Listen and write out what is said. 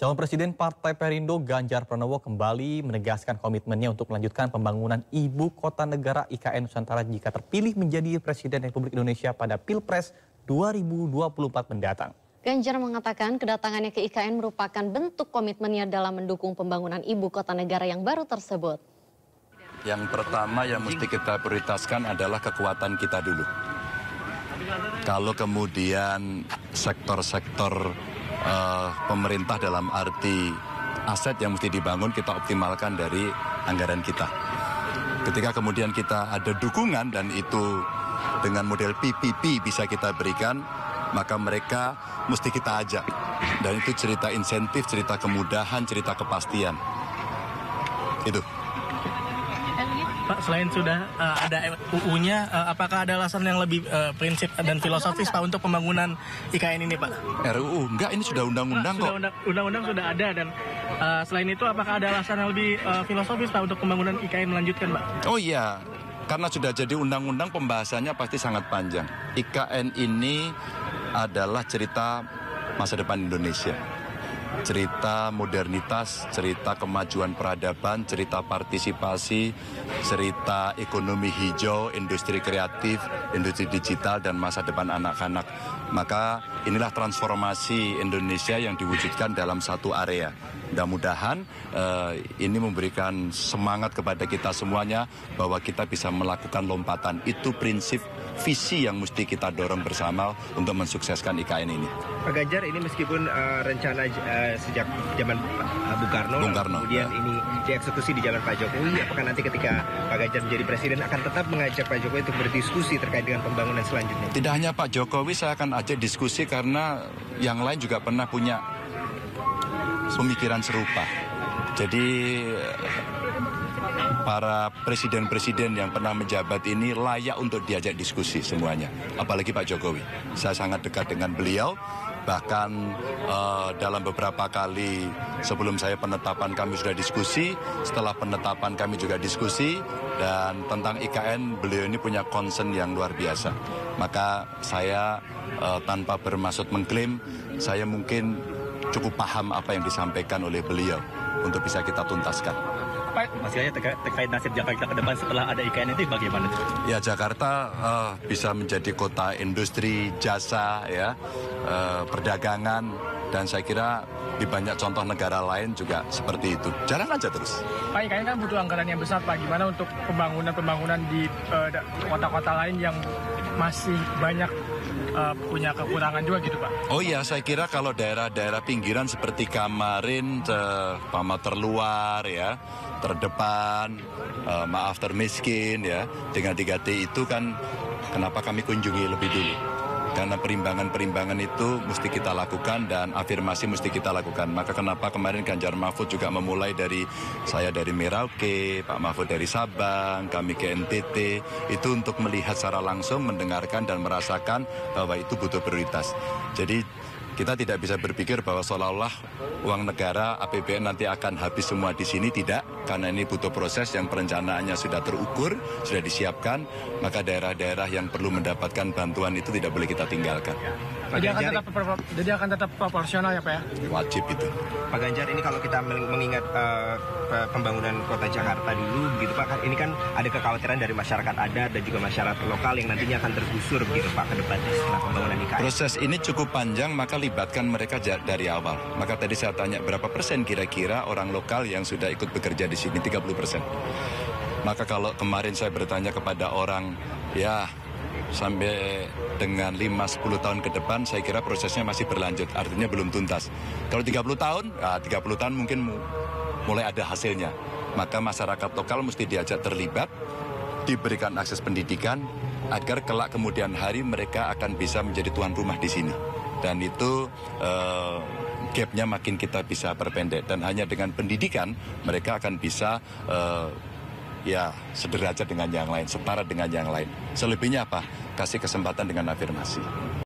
Calon Presiden Partai Perindo Ganjar Pranowo kembali menegaskan komitmennya untuk melanjutkan pembangunan Ibu Kota Negara IKN Nusantara jika terpilih menjadi Presiden Republik Indonesia pada Pilpres 2024 mendatang. Ganjar mengatakan kedatangannya ke IKN merupakan bentuk komitmennya dalam mendukung pembangunan Ibu Kota Negara yang baru tersebut. Yang pertama yang mesti kita prioritaskan adalah kekuatan kita dulu. Kalau kemudian sektor-sektor pemerintah dalam arti aset yang mesti dibangun kita optimalkan dari anggaran kita. Ketika kemudian kita ada dukungan dan itu dengan model PPP bisa kita berikan, maka mereka mesti kita ajak. Dan itu cerita insentif, cerita kemudahan, cerita kepastian. Itu. Pak, selain sudah ada UU-nya, apakah ada alasan yang lebih prinsip dan filosofis Pak untuk pembangunan IKN ini Pak? RUU? Enggak, ini sudah undang-undang kok. Undang-undang sudah ada dan selain itu apakah ada alasan yang lebih filosofis Pak untuk pembangunan IKN melanjutkan Pak? Oh iya, karena sudah jadi undang-undang pembahasannya pasti sangat panjang. IKN ini adalah cerita masa depan Indonesia. Cerita modernitas, cerita kemajuan peradaban, cerita partisipasi, cerita ekonomi hijau, industri kreatif, industri digital, dan masa depan anak-anak. Maka inilah transformasi Indonesia yang diwujudkan dalam satu area. Mudah-mudahan ini memberikan semangat kepada kita semuanya bahwa kita bisa melakukan lompatan. Itu prinsip visi yang mesti kita dorong bersama untuk mensukseskan IKN ini. Pak Ganjar, ini meskipun rencana sejak zaman Bung Karno, kemudian ini dieksekusi di zaman Pak Jokowi, apakah nanti ketika Pak Ganjar menjadi presiden akan tetap mengajak Pak Jokowi untuk berdiskusi terkait dengan pembangunan selanjutnya? Tidak hanya Pak Jokowi, saya akan ajak diskusi karena yang lain juga pernah punya pemikiran serupa. Jadi para presiden-presiden yang pernah menjabat ini layak untuk diajak diskusi semuanya. Apalagi Pak Jokowi. Saya sangat dekat dengan beliau. Bahkan dalam beberapa kali sebelum saya penetapan kami sudah diskusi. Setelah penetapan kami juga diskusi. Dan tentang IKN beliau ini punya concern yang luar biasa. Maka saya tanpa bermaksud mengklaim, saya mungkin cukup paham apa yang disampaikan oleh beliau untuk bisa kita tuntaskan. Masalahnya terkait nasib Jakarta ke depan setelah ada IKN itu bagaimana? Ya, Jakarta bisa menjadi kota industri, jasa, ya, perdagangan, dan saya kira di banyak contoh negara lain juga seperti itu. Jalan aja terus. Pak, IKN kan butuh anggaran yang besar Pak. Gimana untuk pembangunan di kota-kota lain yang masih banyak punya kekurangan juga gitu Pak? Oh iya, saya kira kalau daerah-daerah pinggiran seperti Kamarin, Pama terluar, ya, terdepan, maaf termiskin, ya, dengan 3T itu kan kenapa kami kunjungi lebih dulu. Karena perimbangan-perimbangan itu mesti kita lakukan dan afirmasi mesti kita lakukan. Maka kenapa kemarin Ganjar Mahfud juga memulai dari saya dari Merauke, Pak Mahfud dari Sabang, kami ke NTT. Itu untuk melihat secara langsung, mendengarkan dan merasakan bahwa itu butuh prioritas. Jadi kita tidak bisa berpikir bahwa seolah-olah uang negara APBN nanti akan habis semua di sini. Tidak, karena ini butuh proses yang perencanaannya sudah terukur, sudah disiapkan. Maka daerah-daerah yang perlu mendapatkan bantuan itu tidak boleh kita tinggalkan. Jadi akan tetap proporsional ya Pak ya? Wajib itu. Pak Ganjar, ini kalau kita mengingat pembangunan kota Jakarta dulu, begitu Pak, ini kan ada kekhawatiran dari masyarakat adat dan juga masyarakat lokal yang nantinya akan tergusur begitu Pak ke depan setelah pembangunan IKN. Proses ini cukup panjang, maka libatkan mereka dari awal. Maka tadi saya tanya berapa persen kira-kira orang lokal yang sudah ikut bekerja di sini, 30%. Maka kalau kemarin saya bertanya kepada orang, ya sampai dengan 5-10 tahun ke depan, saya kira prosesnya masih berlanjut, artinya belum tuntas. Kalau 30 tahun, ya 30 tahun mungkin mulai ada hasilnya. Maka masyarakat lokal mesti diajak terlibat, diberikan akses pendidikan, agar kelak kemudian hari mereka akan bisa menjadi tuan rumah di sini. Dan itu gapnya makin kita bisa perpendek. Dan hanya dengan pendidikan mereka akan bisa ya sederajat dengan yang lain, setara dengan yang lain. Selebihnya apa? Kasih kesempatan dengan afirmasi.